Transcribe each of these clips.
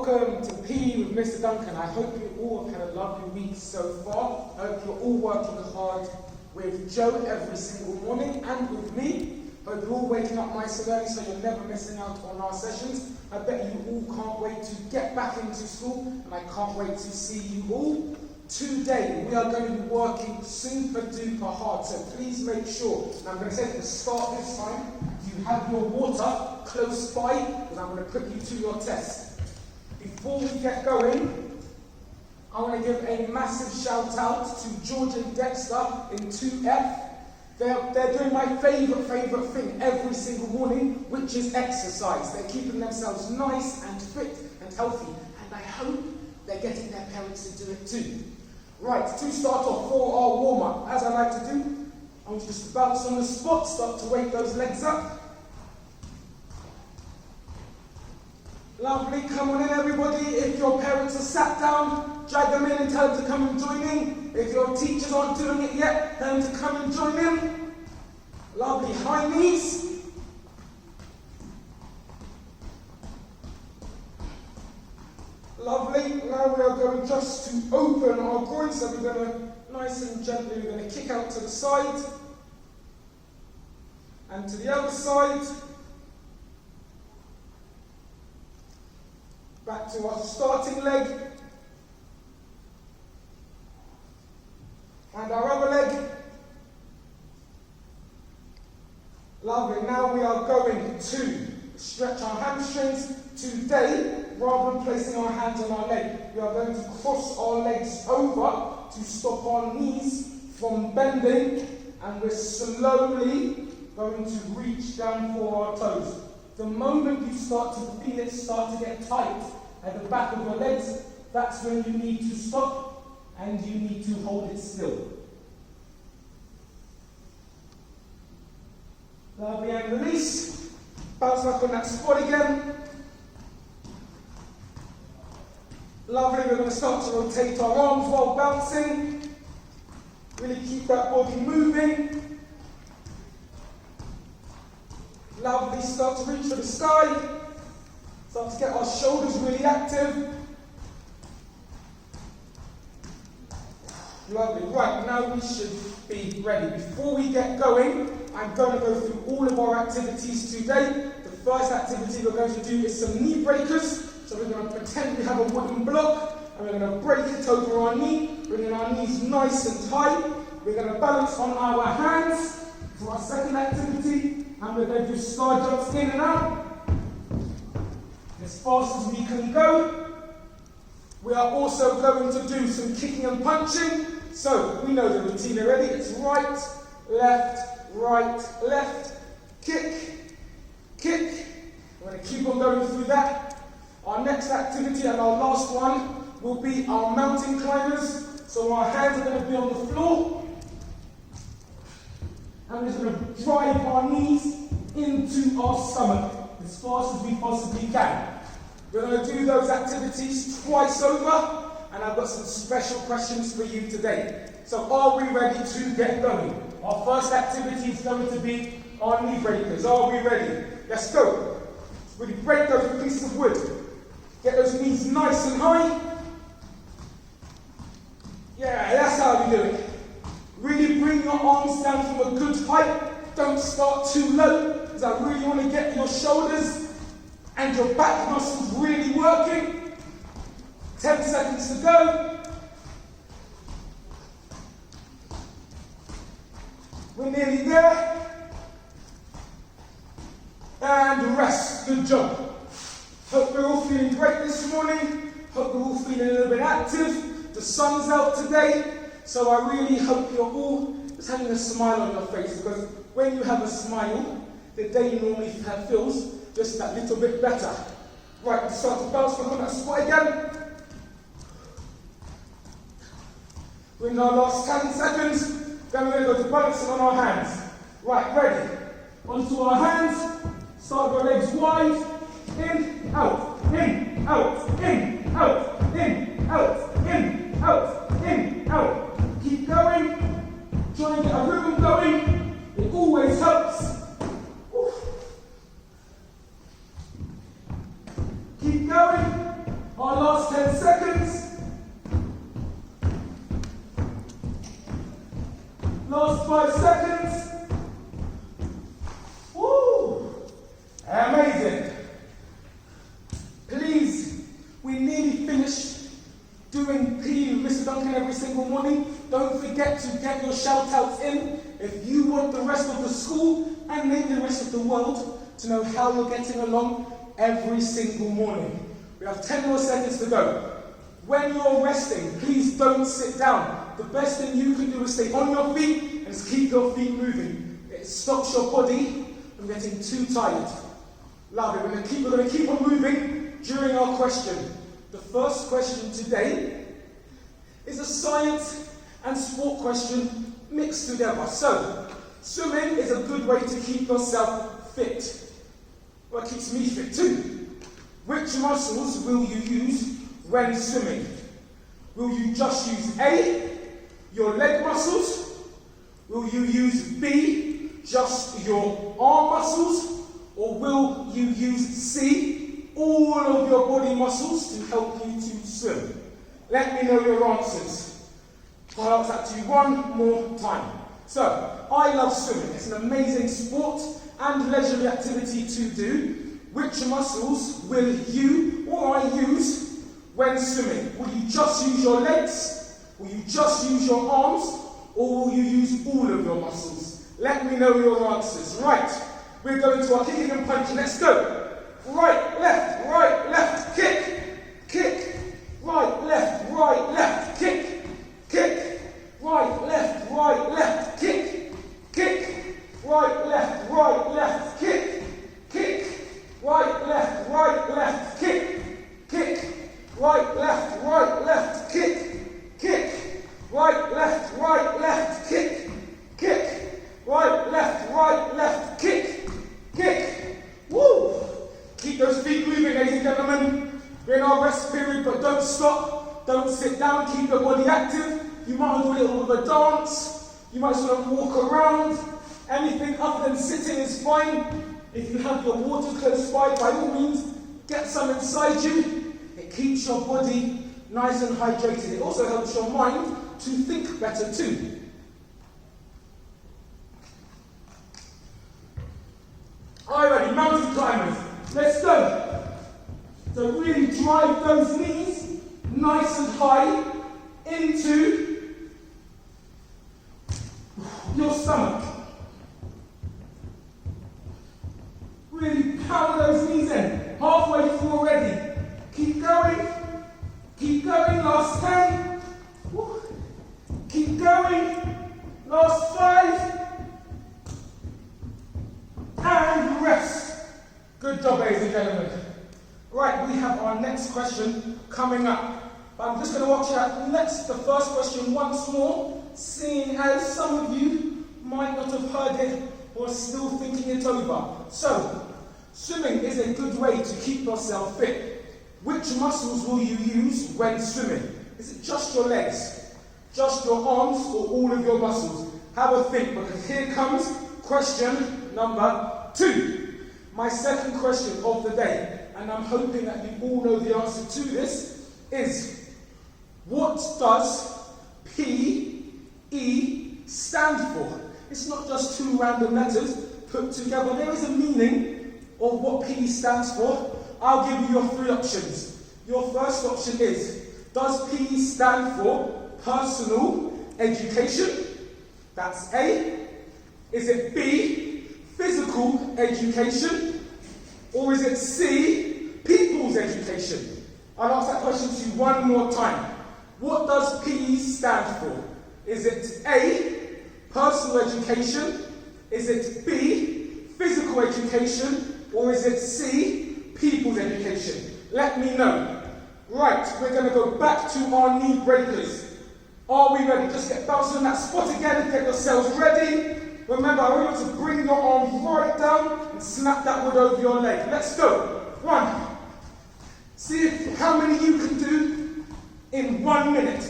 Welcome to PE with Mr Duncan. I hope you all have had a lovely week so far. I hope you're all working hard with Joe every single morning and with me. Hope you're all waking up nice and early so you're never missing out on our sessions. I bet you all can't wait to get back into school, and I can't wait to see you all. Today we are going to be working super duper hard, so please make sure, and I'm going to say at the start this time, you have your water close by, because I'm going to put you to your test. Before we get going, I want to give a massive shout out to George and Dexter in 2F. They're doing my favourite thing every single morning, which is exercise. They're keeping themselves nice and fit and healthy, and I hope they're getting their parents to do it too. Right, to start off for our warm-up, as I like to do, I want you just to bounce on the spot, start to wake those legs up. Lovely, come on in everybody. If your parents are sat down, drag them in and tell them to come and join in. If your teachers aren't doing it yet, tell them to come and join in. Lovely, high knees. Lovely, now we are going just to open our groins, so we're going to, nice and gently, we're going to kick out to the side. And to the other side. Back to our starting leg. And our other leg. Lovely. Now we are going to stretch our hamstrings. Today, rather than placing our hands on our leg, we are going to cross our legs over to stop our knees from bending, and we're slowly going to reach down for our toes. The moment you start to feel it start to get tight at the back of your legs, that's when you need to stop and you need to hold it still. Lovely, and release. Bounce back on that spot again. Lovely, we're going to start to rotate our arms while bouncing. Really keep that body moving. Lovely, start to reach for the sky. Start to get our shoulders really active. Lovely, right, now we should be ready. Before we get going, I'm going to go through all of our activities today. The first activity we're going to do is some knee breakers. So we're going to pretend we have a wooden block, and we're going to break it over our knee, bringing our knees nice and tight. We're going to balance on our hands for our second activity. And we're going to do sky jumps in and out, as fast as we can go. We are also going to do some kicking and punching. So, we know the routine already. It's right, left, kick, kick. We're going to keep on going through that. Our next activity and our last one will be our mountain climbers. So our hands are going to be on the floor. And we're just going to drive our knees into our stomach as fast as we possibly can. We're going to do those activities twice over, and I've got some special questions for you today. So are we ready to get going? Our first activity is going to be our knee breakers. Are we ready? Let's go. Really break those pieces of wood. Get those knees nice and high. Yeah, that's how we do it. Really bring your arms down from a good height. Don't start too low, because I really want to get your shoulders and your back muscles really working. 10 seconds to go. We're nearly there. And rest. Good job. Hope we're all feeling great this morning. Hope we're all feeling a little bit active. The sun's out today. So I really hope you're all just having a smile on your face, because when you have a smile, the day normally feels just that little bit better. Right, we start to bounce back on that spot again. We're in our last 10 seconds. Then we're going to go to balancing on our hands. Right, ready. Onto our hands. Start our legs wide. In, out, in, out, in, out, in, out, in, out, in, out. Keep going. Try and get a rhythm going. It always helps. Keep going. Last 10 seconds. Last 5 seconds. Woo! Amazing. Please, we nearly finished doing PE with Mr Duncan every single morning. Don't forget to get your shout-outs in if you want the rest of the school and maybe the rest of the world to know how you're getting along every single morning. We have 10 more seconds to go. When you're resting, please don't sit down. The best thing you can do is stay on your feet and just keep your feet moving. It stops your body from getting too tired. Love it. We're going to keep on moving during our question. The first question today is a science and sport question mixed together. So, swimming is a good way to keep yourself fit. Well, it keeps me fit too. Which muscles will you use when swimming? Will you just use A, your leg muscles? Will you use B, just your arm muscles? Or will you use C, all of your body muscles to help you to swim? Let me know your answers. I'll ask that to you one more time. So, I love swimming. It's an amazing sport and leisurely activity to do. Which muscles will you or I use when swimming? Will you just use your legs? Will you just use your arms? Or will you use all of your muscles? Let me know your answers. Right, we're going to our kicking and punching. Let's go. Right, left, kick, kick. Right, left, kick, kick. Right, left, kick, kick. Right, left, kick, kick. Right, left, kick, kick. Right, left, kick, kick. Right, left, kick, kick. Right, left, kick, kick. Woo! Keep those feet moving, ladies and gentlemen. We're in our rest period, but don't stop. Don't sit down. Keep your body active. You might want to do a little bit of a dance. You might sort of walk around. Anything other than sitting is fine. If you have your water close by all means, get some inside you. It keeps your body nice and hydrated. It also helps your mind to think better too. Alrighty, mountain climbers. Let's go. So really drive those knees nice and high into your stomach. Really pound those knees in. Halfway through already. Keep going. Keep going. Last 10. Woo. Keep going. Last 5. And rest. Good job, ladies and gentlemen. Right, we have our next question coming up. But I'm just going to watch out the first question once more, seeing as some of you might not have heard it or are still thinking it over. So, swimming is a good way to keep yourself fit. Which muscles will you use when swimming? Is it just your legs, just your arms, or all of your muscles? Have a think, because here comes question number 2. My second question of the day, and I'm hoping that you all know the answer to this, is what does P-E stand for? It's not just 2 random letters put together. There is a meaning of what P stands for. I'll give you your 3 options. Your first option is, does P stand for personal education? That's A. Is it B, physical education? Or is it C, people's education? I'll ask that question to you one more time. What does P stand for? Is it A, personal education? Is it B, physical education? Or is it C, people's education? Let me know. Right, we're going to go back to our knee breakers. Are we ready? Just get bouncing on that spot again, get yourselves ready. Remember, I want you to bring your arms right down and snap that wood over your leg. Let's go. 1. See how many you can do in 1 minute.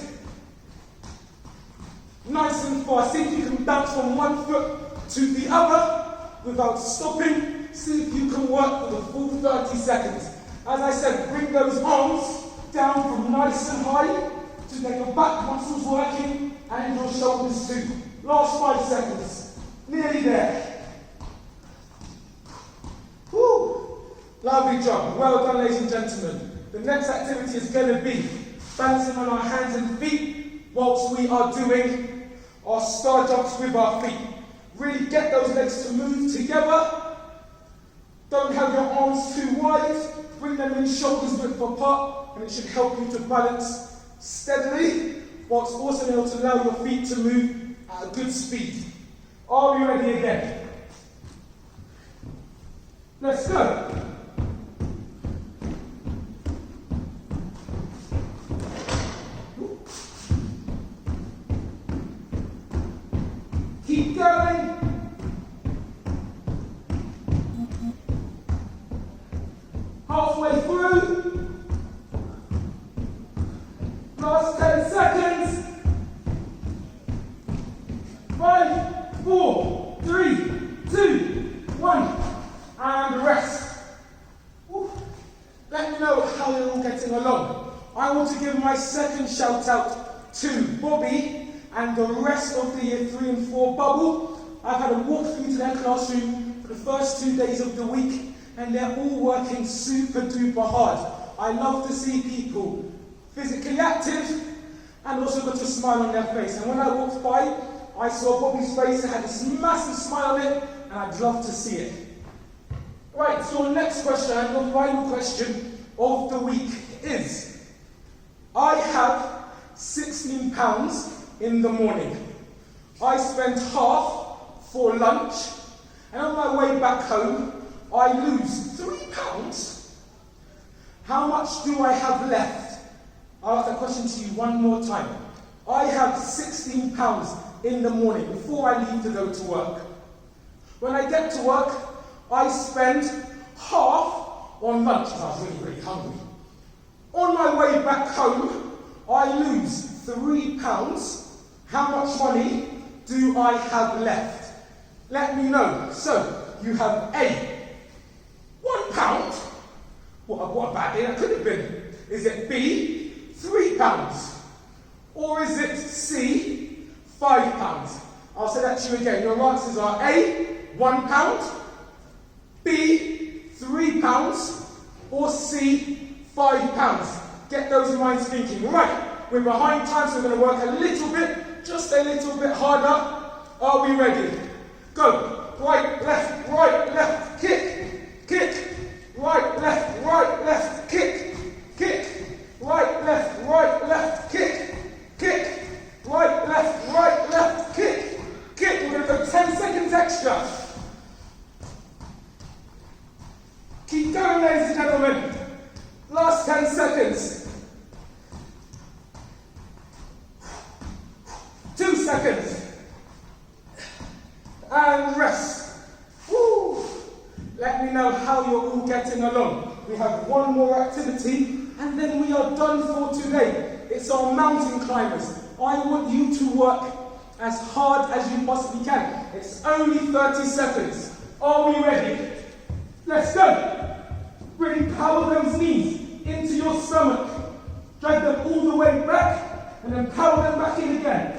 Nice and fast. See if you can bounce from one foot to the other without stopping. See if you can work for the full 30 seconds. As I said, bring those arms down from nice and high to get your back muscles working and your shoulders too. Last 5 seconds. Nearly there. Woo! Lovely job. Well done, ladies and gentlemen. The next activity is going to be balancing on our hands and feet whilst we are doing our star jumps with our feet. Really get those legs to move together. Don't have your arms too wide. Bring them in shoulders width apart, and it should help you to balance steadily, whilst also being able to allow your feet to move at a good speed. Are we ready again? Let's go. Keep going. Halfway through. Last 10 seconds. 5, 4, 3, 2, 1. And rest. Woo. Let me know how you're all getting along. I want to give my second shout out to Bobby and the rest of the year 3 and 4 bubble. I've had a walk through to their classroom for the first 2 days of the week, and they're all working super duper hard. I love to see people physically active and also got a smile on their face. And when I walked by, I saw Bobby's face, it had this massive smile on it, and I'd love to see it. Right, so next question, and the final question of the week is, I have 16 pounds in the morning. I spend half for lunch, and on my way back home, I lose 3 pounds. How much do I have left? I'll ask that question to you one more time. I have 16 pounds in the morning before I leave to go to work. When I get to work, I spend half on lunch because I was really, really hungry. On my way back home, I lose 3 pounds. How much money do I have left? Let me know. So, you have A, £1. What a bad day that could have been. Is it B, £3? Or is it C, £5? I'll say that to you again. Your answers are A, £1, B, £3, or C, £5. Get those minds thinking. Right, we're behind time, so we're going to work a little bit, just a little bit harder. Are we ready? Go. Right, left, kick, kick. Right, left, kick, kick. Right, left, kick, kick. Right, left, kick, kick. We're going to go 10 seconds extra. Keep going, ladies and gentlemen. Last 10 seconds. 2 seconds. And rest. Woo. Let me know how you're all getting along. We have one more activity, and then we are done for today. It's our mountain climbers. I want you to work as hard as you possibly can. It's only 30 seconds. Are we ready? Let's go. Really power those knees into your stomach. Drag them all the way back, and then power them back in again.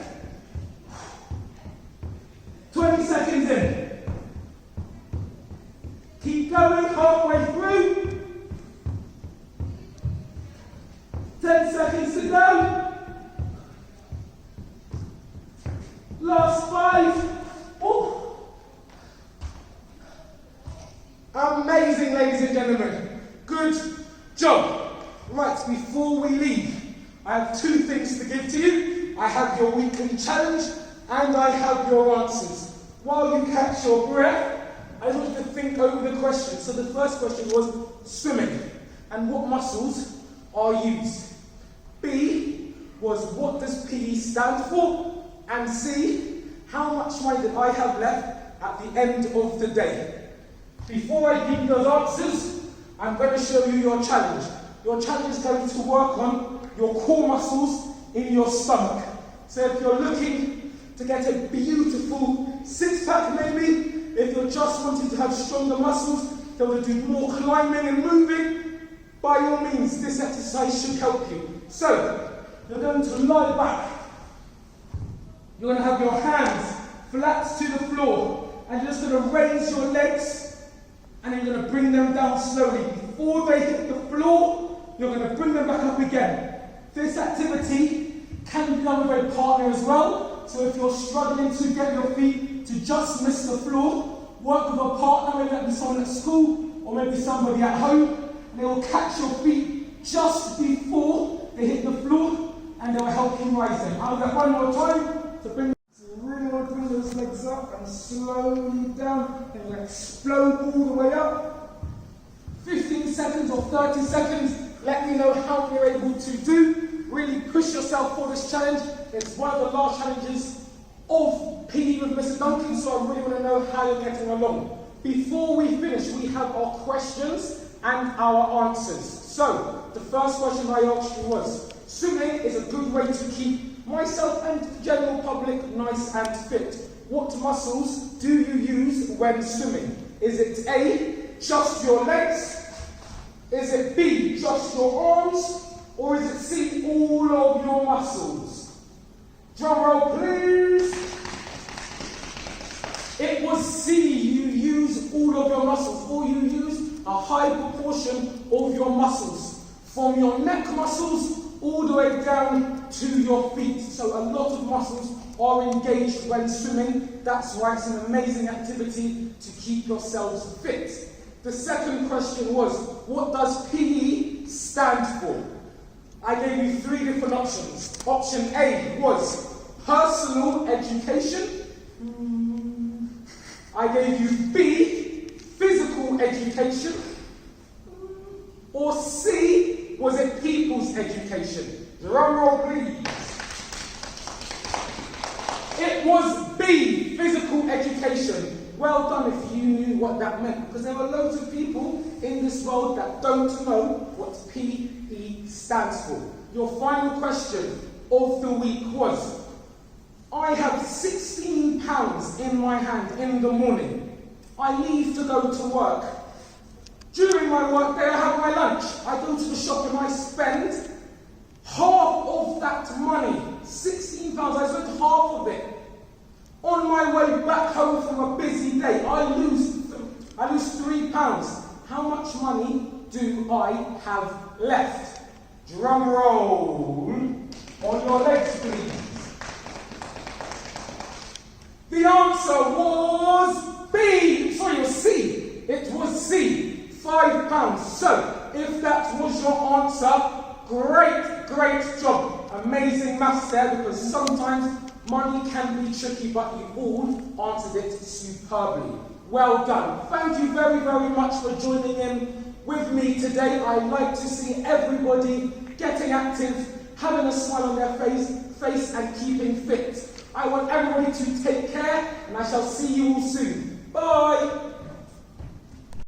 20 seconds in. Keep going halfway through. 10 seconds to go. Last 5. Oh. Amazing, ladies and gentlemen. Good job. Right, before we leave, I have 2 things to give to you. I have your weekly challenge and I have your answers. While you catch your breath, I want you to think over the question. So the first question was swimming and what muscles are used. B was what does PE stand for? And C, how much money did I have left at the end of the day? Before I give you those answers, I'm going to show you your challenge. Your challenge is going to work on your core muscles in your stomach. So if you're looking to get a beautiful six-pack maybe, if you're just wanting to have stronger muscles, to do more climbing and moving, by all means, this exercise should help you. So, you're going to lie back. You're going to have your hands flat to the floor, and you're just going to raise your legs, and you're going to bring them down slowly. Before they hit the floor, you're going to bring them back up again. This activity can be done with a partner as well. So if you're struggling to get your feet to just miss the floor, work with a partner, maybe that be someone at school, or maybe somebody at home, and they will catch your feet just before they hit the floor, and they will help you rise them. I'll get one more time. So really want to bring those legs up and slowly down, and you'll explode all the way up. 15 seconds or 30 seconds, let me know how you're able to do. Really push yourself for this challenge. It's one of the last challenges of PE with Mr Duncan, so I really want to know how you're getting along. Before we finish, we have our questions and our answers. So, the first question I asked you was, swimming is a good way to keep myself and the general public nice and fit. What muscles do you use when swimming? Is it A, just your legs? Is it B, just your arms? Or is it C, all of your muscles? Drum roll, please. It was C, you use all of your muscles, or you use a high proportion of your muscles, from your neck muscles all the way down to your feet. So a lot of muscles are engaged when swimming. That's why it's an amazing activity to keep yourselves fit. The second question was, what does PE stand for? I gave you 3 different options. Option A was personal education. I gave you B, physical education. Or C, was it people's education? Drum roll, please. It was B, physical education. Well done if you knew what that meant, because there are loads of people in this world that don't know what PE stands for. Your final question of the week was, I have £16 in my hand in the morning. I leave to go to work. During my work day, I have my lunch. I go to the shop and I spend half of that money, £16, I spent half of it. On my way back home from a busy day, I lose £3. How much money do I have left? Drum roll. On your legs, please. The answer was B. Sorry, it was C. It was C. £5. So, if that was your answer, great job. Amazing maths there, because sometimes money can be tricky, but you all answered it superbly. Well done. Thank you very much for joining in with me today. I like to see everybody getting active, having a smile on their face and keeping fit. I want everybody to take care, and I shall see you all soon. Bye.